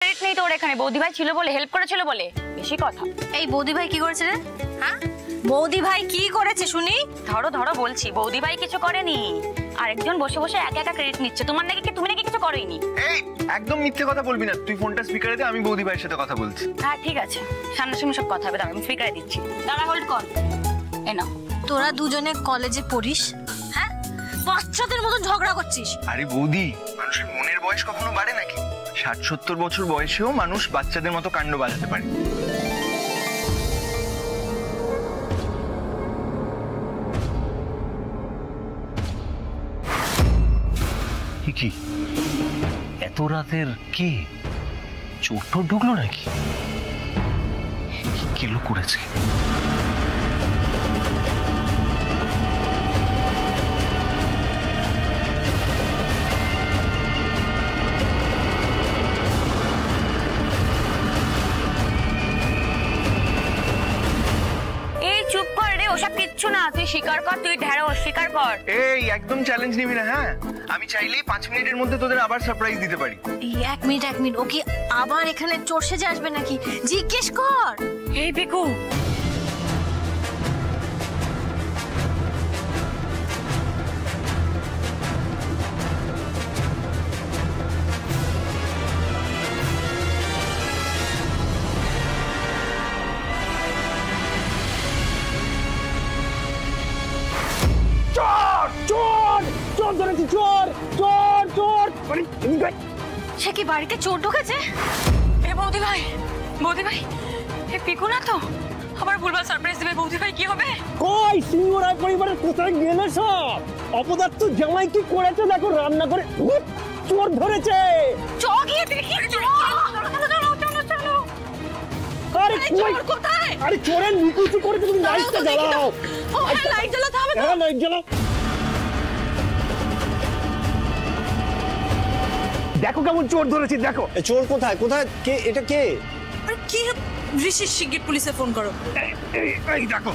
Credit নেই তোর এখানে, বৌদি ভাই ছিল বলে, হেল্প করেছিল বলে, বেশি কথা। এই বৌদি ভাই কি করেছে রে? হ্যাঁ, বৌদি ভাই কি করেছে শুনি? ধরো ধরো বলছি, বৌদি ভাই কিছু করেনি, আরেকজন বসে বসে একা একা ক্রেডিট নিচ্ছে। তোমার নাকি কি, তুমি নাকি কিছু করেনি? এই একদম মিথ্যে কথা বলবি না, তুই ফোনটা স্পিকারে দে, আমি বৌদি ভাইয়ের সাথে কথা বলছি। হ্যাঁ ঠিক আছে, সামনাসামনি সব কথা হবে, দাঁড়া আমি স্পিকারে দিচ্ছি, দাঁড়া হোল্ড কর। এই নাও। তোরা দুজনে কলেজে পড়িস, হ্যাঁ, বাচ্চাদের মতো ঝগড়া করছিস। আরে বৌদি, মানুষের মনের বয়স কখনো বাড়ে নাকি? 60-70 বছর বয়সেও মানুষ বাচ্চাদের মতো কাণ্ড বাজাতে পারে। কি এত রাতের কে? চোর টোর ঢুকলো নাকি? কি লোক করেছে? ওসব কিচ্ছু না, তুই স্বীকার কর, তুই ঢেড়ো স্বীকার কর। এই একদম চ্যালেঞ্জ নিবি না, হ্যাঁ? আমি চাইলেই 5 মিনিটের মধ্যে তোদের আবার সারপ্রাইজ দিতে পারি। এই 1 মিনিট ও কি আবার এখানে চোর সেজে আসবে নাকি? জিজ্ঞেস কর। এই পিকু, সে কি বাড়িতে চোর ঢুকেছে? এ বৌদি ভাই, বৌদি ভাই, এ পিকু না তো? আবার ভুলভাল সারপ্রাইজ দিবে, বৌদি ভাই কি হবে? কই সিংহরায় পরিবারের কোথায় গেলে সব? অপদার্থ জামাই কি করেছে দেখো, রান্না করে চোর ধরেছে। চল গিয়ে দেখি। চলো। আরে কই কোথায়? আরে চোরের নিকুচি করে তুমি লাইটটা জ্বালাও। ও হ্যাঁ, লাইট জ্বালাতে হবে তো। হ্যাঁ, লাইট জ্বালাও। দেখো কেমন চোর ধরেছি, দেখো। চোর কোথায়? কোথায়? কে এটা? কে? আরে কি ঋষি, শিগগির পুলিশে ফোন করো। এই দেখো।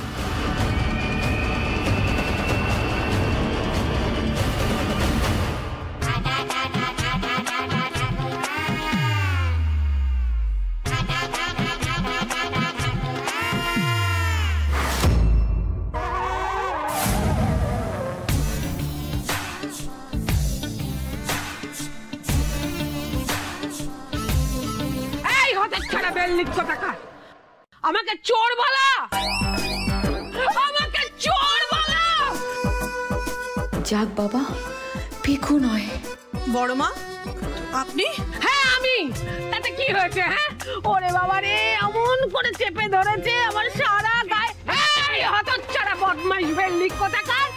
আমাকে চোর বলা, আমাকে চোর বলা। যাক বাবা, পিকু নয়। বড় মা আপনি? হ্যাঁ আমি। তাতে কি হয়েছে? হ্যাঁ, ওরে বাবা রে, এমন করে চেপে ধরেছে আমার সারা গায়ে। এই হতচ্ছাড়া বদমাইশ বেল্লি কোথাকার,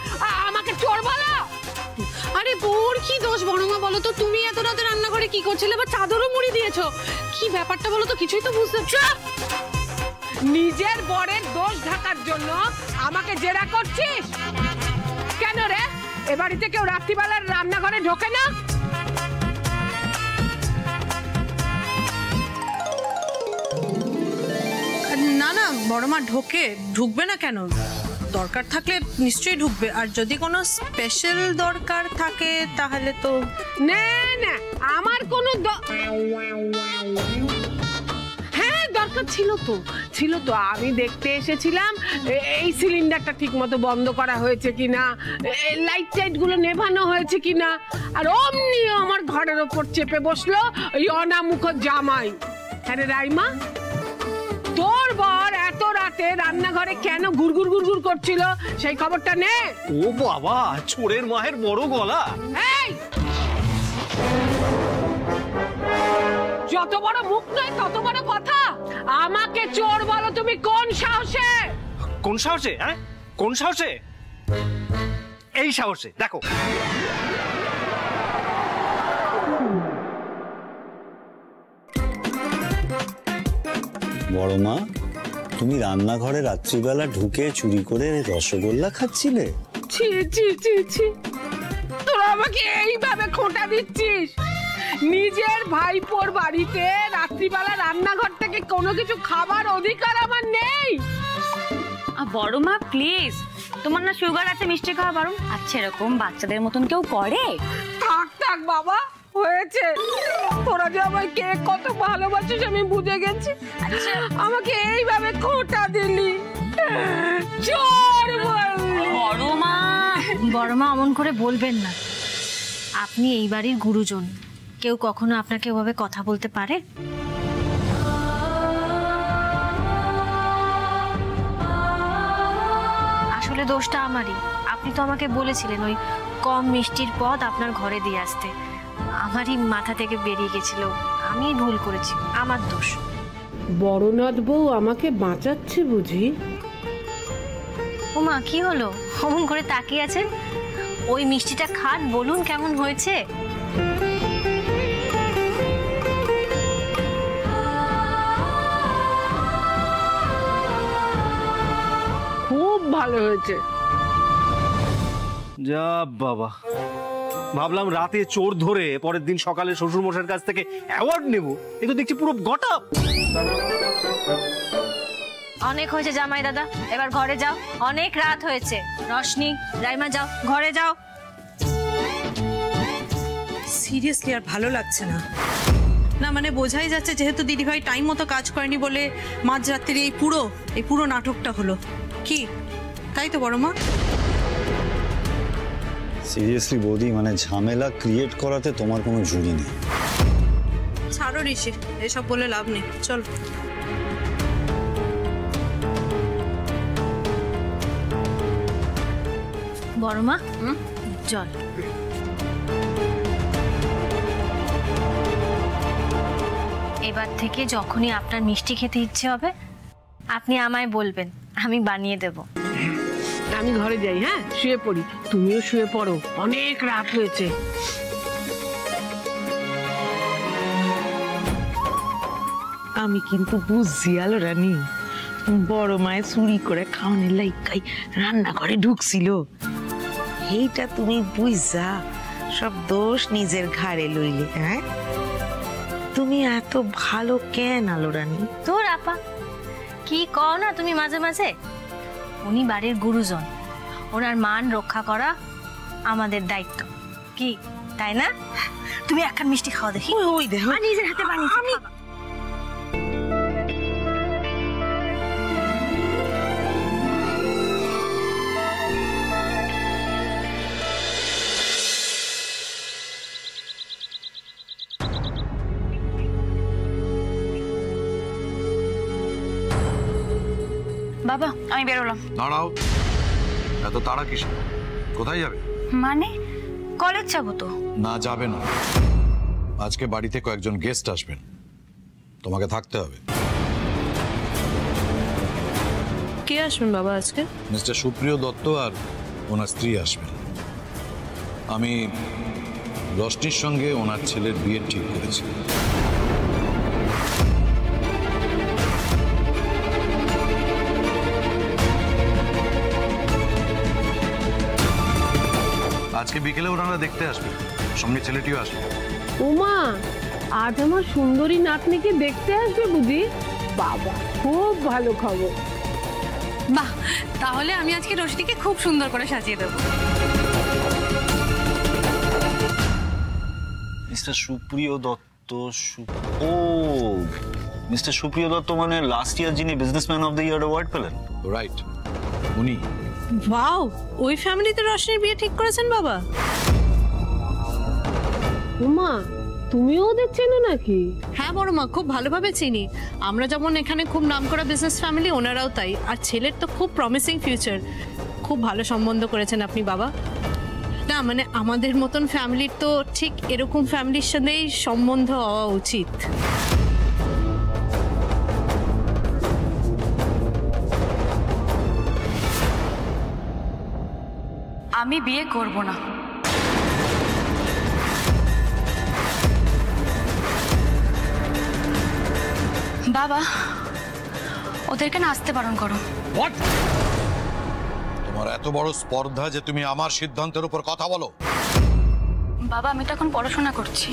আমাকে চোর বলা। আরে বোর কি দোষ বড় মা বলো তো? তুমি এত রাতে রান্নাঘরে কি করছিলে? বা চাদরও মুড়ি দিয়েছো, কি ব্যাপারটা বলো তো? কিছুই তো বুঝতে পারছি। নিজের বরের দোষ ঢাকার জন্য আমাকে জেরা করছিস কেন রে? এ বাড়িতে কেউ রাত্রিবেলার রান্নাঘরে ঢোকে না? না না বড় মা, ঢুকবে না কেন? দরকার থাকলে নিশ্চয়ই ঢুকবে, আর যদি কোনো স্পেশাল দরকার থাকে তাহলে তো। না না, আমার কোনো হ্যাঁ দরকার ছিল তো আমি দেখতে এসেছিলাম এই সিলিন্ডারটা ঠিক মতো বন্ধ করা হয়েছে কিনা, লাইট টাইট গুলো নেভানো হয়েছে কিনা। আর অমনি আমার ঘরের ওপর চেপে বসলো ওই অনামুখ জামাই। আরে রাইমা, তোর বর এত রাতে রান্নাঘরে কেন গুড়গুড় গুড়গুড় করছিল সেই খবরটা নে। ও বাবা, চোরের মায়ের বড় গলা। এই যত বড় মুখ নয় তত বড় কথা। আমাকে চোর বলো তুমি কোন সাহসে? কোন সাহসে? হ্যাঁ, কোন সাহসে? এই সাহসে। দেখো বড় মা, তুমি রান্নাঘরে রাত্রিবেলা ঢুকে চুরি করে রসগোল্লা খাচ্ছিলে? ছি ছি ছি ছি, তোরা আমাকে এইভাবে খোঁটা দিচ্ছিস? নিজের ভাইপোর বাড়িতে রাত্রিবেলা রান্নাঘর থেকে কোনো কিছু খাবার অধিকার আমার নেই? বড় মা প্লিজ, তোমার না সুগার আছে, মিষ্টি খাওয়া বারণ। আচ্ছা এরকম বাচ্চাদের মতন কেউ করে? থাক থাক বাবা, হয়েছে। তোরা যে আমায় কে কত ভালোবাসিস আমি বুঝে গেছি। আমাকে এইভাবে খোঁটা দিলি, চোর বললি। বড় মা অমন করে বলবেন না, আপনি এই বাড়ির গুরুজন, কেউ কখনো আপনাকে ওভাবে কথা বলতে পারে? আসলে দোষটা আমারই। আপনি তো আমাকে বলেছিলেন ওই কম মিষ্টির পদ আপনার ঘরে দিয়ে আসতে, আমারই মাথা থেকে বেরিয়ে গেছিল, আমি ভুল করেছি, আমার দোষ। বড়নাথ বউ আমাকে বাঁচাচ্ছে বুঝি? ওমা কি হলো, অমন করে তাকিয়ে আছেন? ওই মিষ্টিটা খান, বলুন কেমন হয়েছে। খুব ভালো হয়েছে। যা বাবা, ভাবলাম রাতে চোর ধরে পরের দিন সকালে শ্বশুর মশাইয়ের কাছ থেকে অ্যাওয়ার্ড নেব, এ তো দেখছি পুরো গটা। অনেক হয়েছে জামাই দাদা, এবার ঘরে যাও, অনেক রাত হয়েছে। রশনি, রাইমা যাও, ঘরে যাও। সিরিয়াসলি আর ভালো লাগছে না। না মানে বোঝাই যাচ্ছে যেহেতু দিদিভাই টাইম মতো কাজ করেনি বলে মাঝরাত্রির এই পুরো নাটকটা হলো। কি তাই তো বড় মা? সিরিয়াসলি বৌদি, মানে ঝামেলা ক্রিয়েট করাতে তোমার কোনো জুড়ি নেই। ছাড়ো ঋষি, এসব বলে লাভ নেই, চল। বড় মা, জল। এবার থেকে যখনই আপনার মিষ্টি খেতে ইচ্ছে হবে আপনি আমায় বলবেন, আমি বানিয়ে দেব। আমি ঘরে যাই, হ্যাঁ শুয়ে পড়ি, তুমিও শুয়ে পড়ো, অনেক রাত হয়েছে। আমি কিন্তু বুঝছি আলো রানী, বড় মায়ের চুরি করে খাওয়ানোর লাইকাই রান্নাঘরে ঢুকছিল। এইটা তুমি বুঝা সব দোষ নিজের ঘাড়ে লইলে। হ্যাঁ তুমি এত ভালো কেন আলো রানী? তোর আপা কি কও না তুমি মাঝে মাঝে। উনি বাড়ির গুরুজন, ওনার মান রক্ষা করা আমাদের দায়িত্ব, কি তাই না? তুমি একখান মিষ্টি খাওয়া দেখি। ওই দেখো নিজের হাতে বানিয়েছি। বাবা আমি বেরোলাম। দাঁড়াও, এত তাড়া কিসে? কোথায় যাবে? মানে কলেজ যাবো তো। না যাবে না, আজকে বাড়িতে কয়েকজন গেস্ট আসবেন, তোমাকে থাকতে হবে। কে আসবেন বাবা আজকে? মিস্টার সুপ্রিয় দত্ত আর ওনার স্ত্রী আসবেন। আমি রশনির সঙ্গে ওনার ছেলের বিয়ে ঠিক করেছি। আজকে বিকেলে ওনারা দেখতে আসবে, সঙ্গে ছেলেটিও আসবে। উমা, আজ আমার সুন্দরী নাতনিকে দেখতে আসবে বুঝি? বাবা খুব ভালো খবর। বাহ, তাহলে আমি আজকে রশনিকে খুব সুন্দর করে সাজিয়ে দেবো। মিস্টার সুপ্রিয় দত্ত, ও মিস্টার সুপ্রিয় দত্ত মানে লাস্ট ইয়ার যিনি businessman of the year award পেলেন। রাইট, উনি। ওয়াও, ওই ফ্যামিলিতে রশনির বিয়ে ঠিক করেছেন বাবা? উমা, তুমিও ওদের চেনো নাকি? হ্যাঁ বড় মা, খুব ভালোভাবে চিনি। আমরা যেমন এখানে খুব নামকরা বিজনেস ফ্যামিলি, ওনারাও তাই। আর ছেলের তো খুব প্রমিসিং ফিউচার। খুব ভালো সম্বন্ধ করেছেন আপনি বাবা। না মানে আমাদের মতন ফ্যামিলির তো ঠিক এরকম ফ্যামিলির সাথেই সম্বন্ধ হওয়া উচিত। আমি বিয়ে করব না। বাবা ওদেরকে নাচতে বারণ করো। তোমার এত বড় স্পর্ধা যে তুমি আমার সিদ্ধান্তের উপর কথা বলো? বাবা আমি তো এখন পড়াশোনা করছি,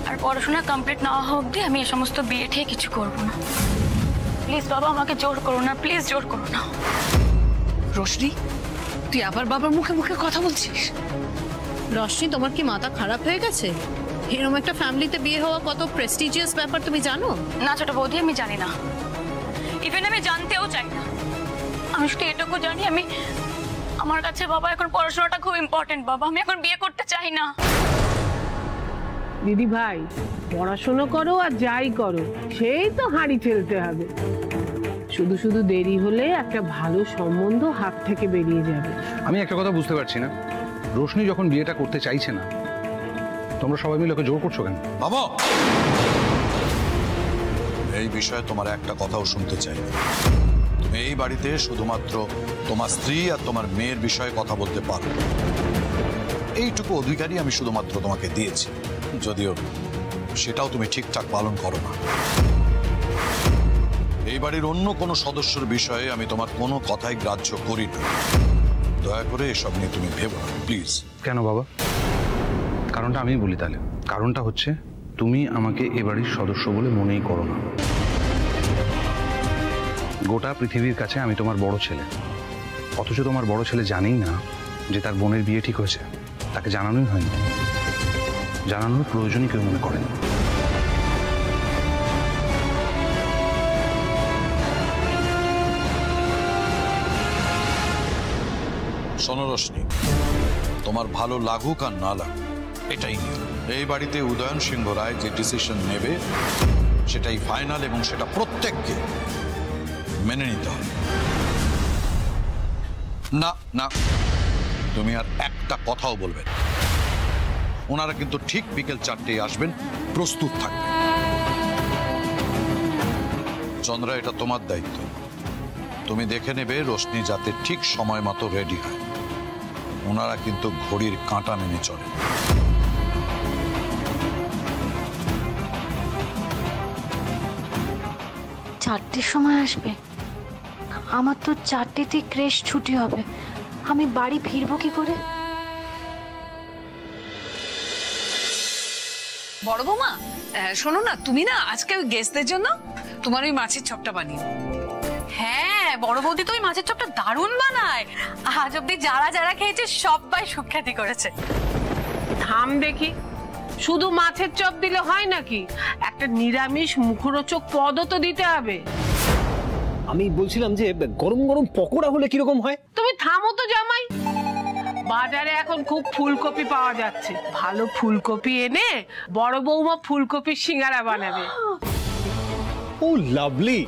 আর পড়াশোনা কমপ্লিট না হওয়া অবধি আমি এ সমস্ত বিয়ে ঠিক কিছু করব না। প্লিজ বাবা আমাকে জোর করো না, প্লিজ জোর করো না। রোশনি, তুই আবার বাবার মুখে মুখে কথা বলছিস? রশনি, তোমার কি মাথা খারাপ হয়ে গেছে? এরকম একটা ফ্যামিলিতে বিয়ে হওয়া কত প্রেস্টিজিয়াস ব্যাপার তুমি জানো? না ছোট বৌদি, আমি জানি না, ইভেন আমি জানতেও চাই না। আমি শুধু এটুকু জানি, আমার কাছে বাবা এখন পড়াশোনাটা খুব ইম্পর্টেন্ট। বাবা, আমি এখন বিয়ে করতে চাই না। দিদি ভাই, পড়াশোনা করো আর যাই করো, সেই তো হাঁড়ি ফেলতে হবে। শুধু শুধু দেরি হলে একটা ভালো সম্বন্ধ হাত থেকে বেরিয়ে যাবে। আমি একটা কথা বুঝতে পারছি না, রোশনি যখন বিয়েটা করতে চাইছে না, তোমরা সবাই মিলে ওকে জোর করছো কেন? বাবা, এই বিষয়ে তোমার একটা কথাও শুনতে চাই না। তুমি এই বাড়িতে শুধুমাত্র তোমার স্ত্রী আর তোমার মেয়ের বিষয়ে কথা বলতে পারো, এইটুকু অধিকারই আমি শুধুমাত্র তোমাকে দিয়েছি, যদিও সেটাও তুমি ঠিকঠাক পালন করো না। এই বাড়ির অন্য কোনো সদস্যের বিষয়ে আমি তোমার কোনো কথাই গ্রাহ্য করি না। দয়া করে এসব নিয়ে তুমি ভেবো না, প্লিজ। কেন বাবা? কারণটা আমি বলি তাহলে। কারণটা হচ্ছে তুমি আমাকে এ বাড়ির সদস্য বলে মনেই করো না। গোটা পৃথিবীর কাছে আমি তোমার বড় ছেলে, অথচ তোমার বড় ছেলে জানেই না যে তার বোনের বিয়ে ঠিক হয়েছে। তাকে জানানোই হয়নি, জানানোর প্রয়োজনই কেউ মনে করেন। শোনো রোশনি, তোমার ভালো লাগুক আর না লাগুক এটাই নিয়ম। এই বাড়িতে উদয়ন সিংহ রায় যে ডিসিশন নেবে সেটাই ফাইনাল, এবং সেটা প্রত্যেককে মেনে নিতে হবে। না না, তুমি আর একটা কথাও বলবে না। ওনারা কিন্তু ঠিক বিকেল 4টেয় আসবেন, প্রস্তুত থাকবে। চন্দ্রা, এটা তোমার দায়িত্ব। তুমি দেখে নেবে রোশনি যাতে ঠিক সময় মতো রেডি হয়। ওনারা কিন্তু ঘড়ির কাঁটা মেনে চলে। চারটের সময় আসবে? আমার তো 4টেতে ক্রেশ ছুটি হবে, আমি বাড়ি ফিরবো কি করে? বড় বৌমা, শোনো না, তুমি না আজকে ওই গেস্টদের জন্য তোমার ওই মাছের চপটা বানিও। হ্যাঁ, বড় বৌদি তো ওই মাছের চপটা দারুণ বানায়। আজ অব্দি যারা যারা খেয়েছে সবাই সুখ্যাতি করেছে। থাম দেখি, শুধু মাছের চপ দিলে হয় নাকি? একটা নিরামিষ মুখরোচক পদও তো দিতে হবে। আমি বলছিলাম যে গরম গরম পকোড়া হলে কিরকম হয়? তুমি থামো তো জামাই। বাজারে এখন খুব ফুলকপি পাওয়া যাচ্ছে, ভালো ফুলকপি এনে বড় বৌমা ফুলকপির সিঙ্গারা বানাবে। ও লাভলি।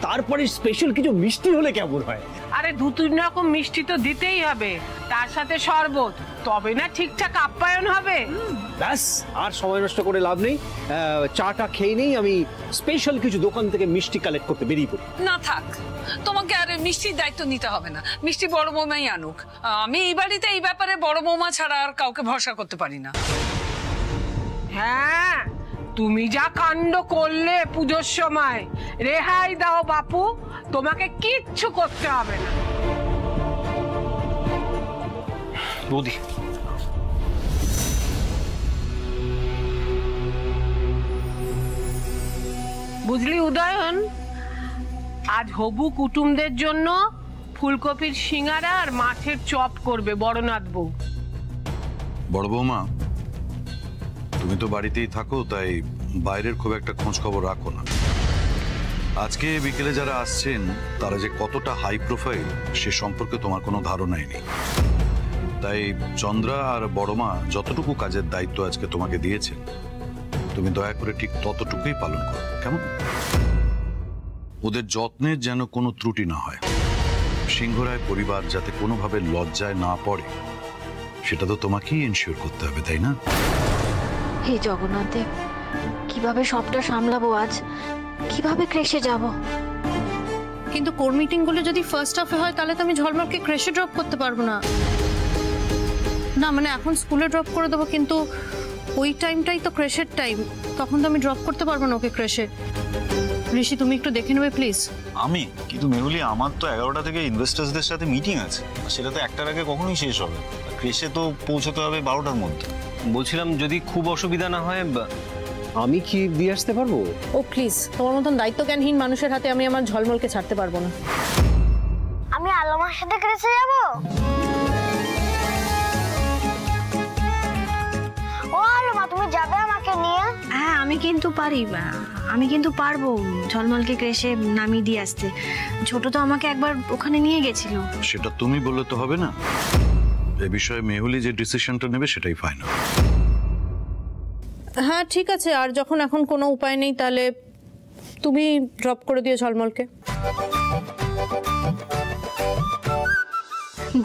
তারপরে স্পেশাল কিছু মিষ্টি হলে কেমন হয়? আরে 2-3 রকম মিষ্টি তো দিতেই হবে, তার সাথে শরবত, তবে না ঠিকঠাক আপ্যায়ন হবে। ব্যাস, আর সময় নষ্ট করে লাভ নেই। চাটা খেয়ে নেই, আমি স্পেশাল কিছু দোকান থেকে মিষ্টি কালেক্ট করতে বেরিয়ে পড়ি। না থাক, তোমাকে আর মিষ্টির দায়িত্ব নিতে হবে না। মিষ্টি বড় বৌমাই আনুক। আমি এই বাড়িতে এই ব্যাপারে বড় বৌমা ছাড়া আর কাউকে ভরসা করতে পারি না। হ্যাঁ, তুমি যা কাণ্ড করলে পুজোর সময়, রেহাই দাও বাপু, তোমাকে কিচ্ছু করতে হবে না। বৌদি, বুঝলি উদয়ন, আজ হবু কুটুমদের জন্য ফুলকপির সিঙ্গারা আর মাছের চপ করবে বড়নাথ বউ। বড় বৌমা, তুমি তো বাড়িতেই থাকো, তাই বাইরের খুব একটা খোঁজ খবর রাখো না। আজকে বিকেলে যারা আসছেন তারা যে কতটা হাই প্রোফাইল সে সম্পর্কে তোমার কোনো ধারণাই নেই। তাই চন্দ্রা আর বড়মা যতটুকু কাজের দায়িত্ব আজকে তোমাকে দিয়েছেন, তুমি দয়া করে ঠিক ততটুকুই পালন করো, কেমন? ওদের যত্নের যেন কোনো ত্রুটি না হয়। সিংহরায় পরিবার যাতে কোনোভাবে লজ্জায় না পড়ে, সেটা তো তোমাকেই এনশিওর করতে হবে, তাই না? হে জগন্নাথ দেব, কিভাবে সবটা সামলাবো আজ? কিভাবে ক্রেশে যাব? কিন্তু কোর মিটিং গুলো যদি ফার্স্ট হাফে হয় তাহলে তো আমি ঝলমলকে ক্রেশে ড্রপ করতে পারবো না। না মানে এখন স্কুলে ড্রপ করে দেবো, কিন্তু ওই টাইমটাই তো ক্রেশের টাইম, তখন তো আমি ড্রপ করতে পারবো না ওকে ক্রেশে। ঋষি, তুমি একটু দেখে নেবে প্লিজ। আমি কিন্তু মেহুলি, আমার তো 11টা থেকে ইনভেস্টার্সদের সাথে মিটিং আছে, সেটা তো 1টার আগে কখনোই শেষ হবে। ক্রেশে তো পৌঁছতে হবে 12টার মধ্যে। বলছিলাম যদি খুব অসুবিধা না হয় আমি কি দিয়ে আসতে পারবো? ও প্লিজ, তোমার মতন দায়িত্বজ্ঞানহীন মানুষের হাতে আমি আমার ঝলমলকে ছাড়তে পারবো না। আমি আলমার সাথে ক্রেশে যাব? ও আলমা, তুমি যাবে আমাকে আমি কিন্তু পারি, আমি কিন্তু পারবো ঝলমলকে ক্রেশে নামিয়ে দিয়ে আসতে। ছোট তো আমাকে একবার ওখানে নিয়ে গেছিল। সেটা তুমি বললে তো হবে না, এ বিষয়ে মেহুলি যে ডিসিশনটা নেবে সেটাই ফাইনাল। হ্যাঁ ঠিক আছে, আর যখন এখন কোনো উপায় নেই তাহলে তুমি ড্রপ করে দিও ঝলমলকে।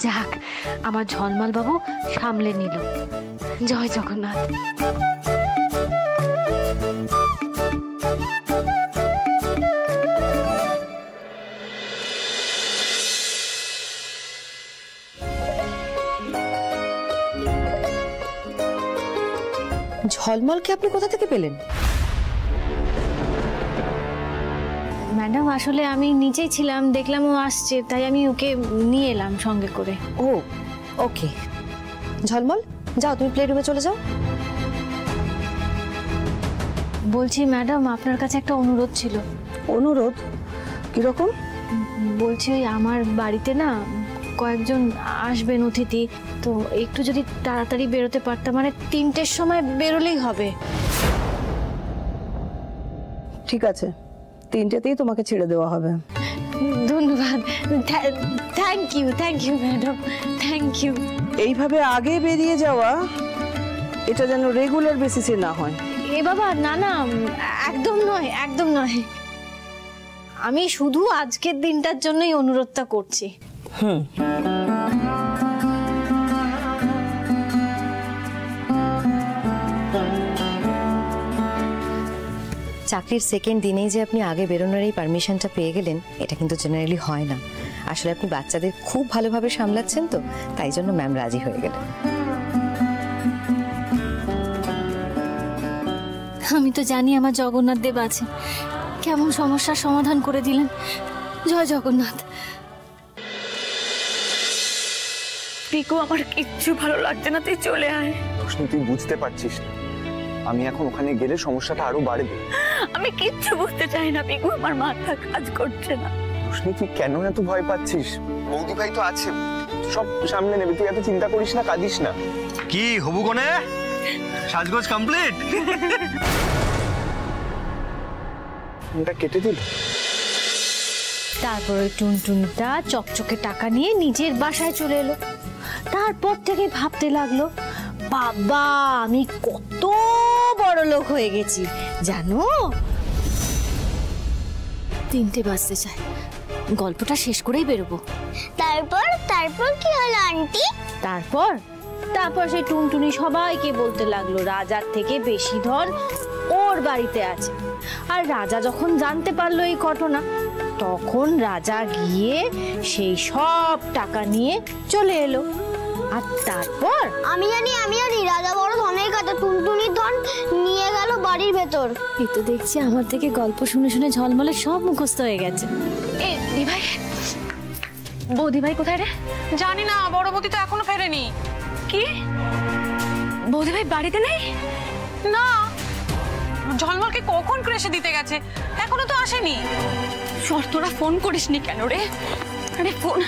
যাক, আমার ঝলমল বাবু সামলে নিল। জয় জগন্নাথ। ঝলমলকে আপনি কোথা থেকে পেলেন? ম্যাডাম আসলে আমি নিচেই ছিলাম, দেখলাম ও আসছে, তাই আমি ওকে নিয়ে এলাম সঙ্গে করে। ও ওকে, ঝলমল যাও তুমি প্লে রুমে চলে যাও। বলছি ম্যাডাম, আপনার কাছে একটা অনুরোধ ছিল। অনুরোধ? কিরকম? বলছি ওই আমার বাড়িতে না কয়েকজন আসবেন অতিথি, তো একটু যদি তাড়াতাড়ি বেরোতে পারতাম, মানে 3টের সময় বেরোলেই হবে। ঠিক আছে, 3টেতেই তোমাকে ছেড়ে দেওয়া হবে। ধন্যবাদ, thank you madam, thank you. এইভাবে আগে বেরিয়ে যাওয়া, এটা যেন রেগুলার বেসিসে না হয়। এ বাবা, না না, একদম নয়, একদম নয়। আমি শুধু আজকের দিনটার জন্যই অনুরোধটা করছি। চাকরির সেকেন্ড দিনেই যে আপনি আগে বেরোনোর এই পারমিশনটা পেয়ে গেলেন, এটা কিন্তু জেনারেলি হয় না। আসলে আপনি বাচ্চাদের খুব ভালোভাবে সামলাচ্ছেন, তো তাই জন্য ম্যাম রাজি হয়ে গেলেন। আমি তো জানি আমার জগন্নাথ দেব আছে, কেমন সমস্যার সমাধান করে দিলেন। জয় জগন্নাথ। পিকু, আমার কিচ্ছু ভালো লাগছে না, তুই চলে আয়। রোশনি, তুই বুঝতে পারছিস না, আমি এখন ওখানে গেলে সমস্যাটা আরো বাড়বে। আমি কিচ্ছু বুঝতে চাই না পিকু, আমার মাথা কাজ করছে না। রোশনি, তুই কেন এত ভয় পাচ্ছিস? বৌদি ভাই তো আছে, সব সামনে নেবে, তুই এত চিন্তা করিস না, কাঁদিস না। কি হবু কোনে সাজগোজ কমপ্লিট? এটা কেটে দিল। তারপর ওই টুনটুনিটা চকচকে টাকা নিয়ে নিজের বাসায় চলে এলো। তারপর থেকে ভাবতে লাগলো, বাবা আমি কত বড় লোক হয়ে গেছি জানো। 3টে বাজতে চায়, গল্পটা শেষ করেই বেরোবো। তারপর কি হলো আন্টি? তারপর সেই টুনটুনি সবাইকে বলতে লাগলো রাজার থেকে বেশি ধন ওর বাড়িতে আছে। আর রাজা যখন জানতে পারলো এই ঘটনা, তখন রাজা গিয়ে সেই সব টাকা নিয়ে চলে এলো। আর তারপর আমি জানি রাজা বড় ধনের কথা, টুনটুনির ধন নিয়ে গেল বাড়ির ভেতর। এই তো দেখছি আমার থেকে গল্প শুনে শুনে ঝলমলে সব মুখস্থ হয়ে গেছে। এ দিভাই, বৌদি ভাই কোথায় রে? জানি না, বড় বৌদি তো এখনো ফেরেনি। কি, বৌদি ভাই বাড়িতে নেই? না, ঝলমলকে কখন ক্রেশে দিতে গেছে, এখনো তো আসেনি। তোরা ফোন করিসনি কেন রে? আরে ফোন।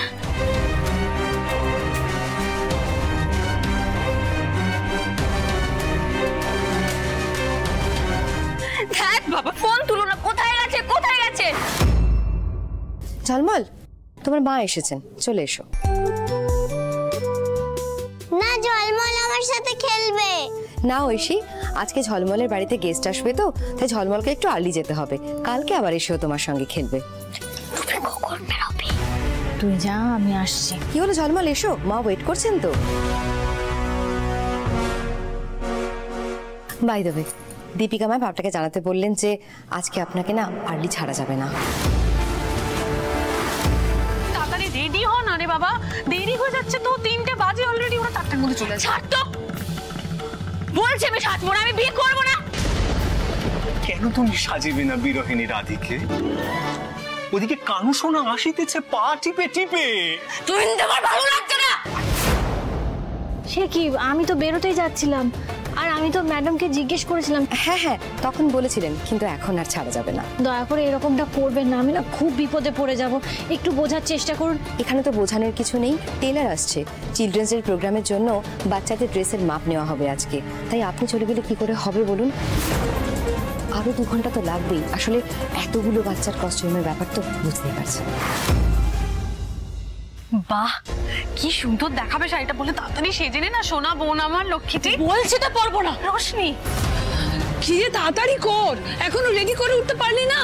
দেখ বাবা, ফোন তুলো না, কোথায় গেছে? ঝলমল, তোমার মা এসেছেন, চলে এসো। না, ঝলমল আমার সাথে খেলবে না ঐশী, আজকে ঝলমলের বাড়িতে গেস্ট আসবে, তো তাই ঝলমলকে একটু আর্লি যেতে হবে। কালকে আবার এসেও তোমার সঙ্গে খেলবে। তুই যা, আমি আসছি। কি হলো ঝলমল, এসো, মা ওয়েট করছেন তো। বাই দ্য ওয়ে, দীপিকা মা ভাবটাকে জানাতে বললেন যে আজকে আপনাকে না আর্লি ছাড়া যাবে না। তাড়াতাড়ি রেডি হও না রে বাবা, দেরি হয়ে যাচ্ছে তো, 3টে বাজে অলরেডি, ওরা 4টার মধ্যে চলে আসবে। ছাড় তো, বলছে আমি সাজবো না, আমি বিয়ে করবো না। কেন তুমি সাজিবে না বিরহিনী রাধিকে? ওদিকে কানু সোনা আসিতেছে পা টিপে টিপে। তুই আমার ভালো লাগছে না। সে কি, আমি তো বেরোতেই যাচ্ছিলাম, আর আমি তো ম্যাডামকে জিজ্ঞেস করেছিলাম। হ্যাঁ, তখন বলেছিলেন, কিন্তু এখন আর ছাড়া যাবে না। দয়া করে এরকমটা করবেন না, আমি না খুব বিপদে পড়ে যাব, একটু বোঝার চেষ্টা করুন। এখানে তো বোঝানোর কিছু নেই, টেলার আসছে, চিলড্রেন্স ডে প্রোগ্রামের জন্য বাচ্চাদের ড্রেসের মাপ নেওয়া হবে আজকে, তাই আপনি চলে গেলে কি করে হবে বলুন? আরো 2 ঘন্টা তো লাগবেই। আসলে এতগুলো বাচ্চার কস্টিউমের ব্যাপার তো বুঝতেই পারছেন। বাহ, কি সুন্দর দেখাবে শাড়িটা, বলে তাড়াতাড়ি সেজে নে না সোনা বোন আমার লক্ষ্মীটি। বলছি তো পারবো না। রোশনি, কি রে, তাড়াতাড়ি কর, এখনো রেডি করে উঠতে পারলি না?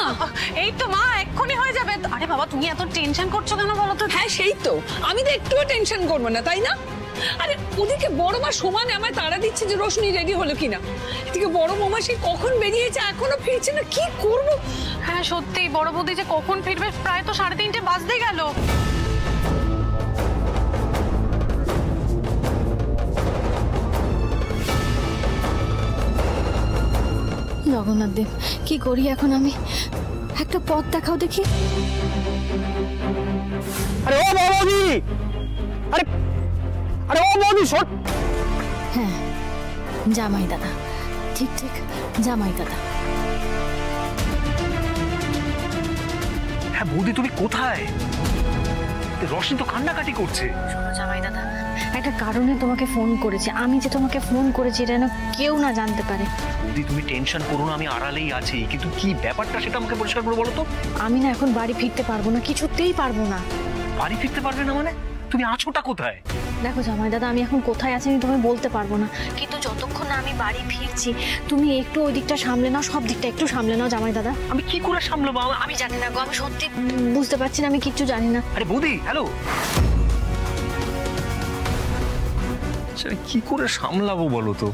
এই তো মা, এক্ষুনি হয়ে যাবে। আরে বাবা, তুমি এত টেনশন করছো কেন বলো তো? হ্যাঁ সেই তো, আমি তো একটুও টেনশন করবো না, তাই না? আরে ওদিকে বড় মা সমানে আমায় তাড়া দিচ্ছে যে রোশনি রেডি হলো কিনা, এদিকে বড় মামা সে কখন বেরিয়েছে এখনো ফিরছে না, কি করব? হ্যাঁ সত্যি, বড় বৌদি যে কখন ফিরবে, প্রায় তো 3:30 বাজতে গেল। জগন্নাথ দেব, কি করি এখন আমি? একটা পথ দেখাও দেখি। আরে ও বৌদি, আরে আরে ও বৌদি শোন। হ্যাঁ জামাই দাদা, ঠিক ঠিক জামাই দাদা। হ্যাঁ বৌদি, তুমি কোথায়? রোশনি তো কান্নাকাটি করছে। শোনো জামাই দাদা, একটা কারণে তোমাকে ফোন করেছি। আমি যে তোমাকে ফোন করেছি এটা যেন কেউ না জানতে পারে। বৌদি তুমি টেনশন করো না, আমি আড়ালেই আছি, কিন্তু কি ব্যাপারটা সেটা আমাকে পরিষ্কার করে বলো তো। আমি না এখন বাড়ি ফিরতে পারবো না, কিছুতেই পারবো না। বাড়ি ফিরতে পারবে না মানে? তুমি আছোটা কোথায়? দেখো জামাই দাদা, আমি এখন কোথায় আছি আমি তোমায় বলতে পারবো না, কিন্তু যতক্ষণ না আমি বাড়ি ফিরছি তুমি একটু ওই দিকটা সামলে নাও, সব দিকটা একটু সামলে নাও জামাই দাদা। আমি কি করে সামলাবো? আমি জানি না গো, আমি সত্যি বুঝতে পারছি না, আমি কিচ্ছু জানি না। আরে বৌদি, হ্যালো। কি করে সামলাবো বলো তো?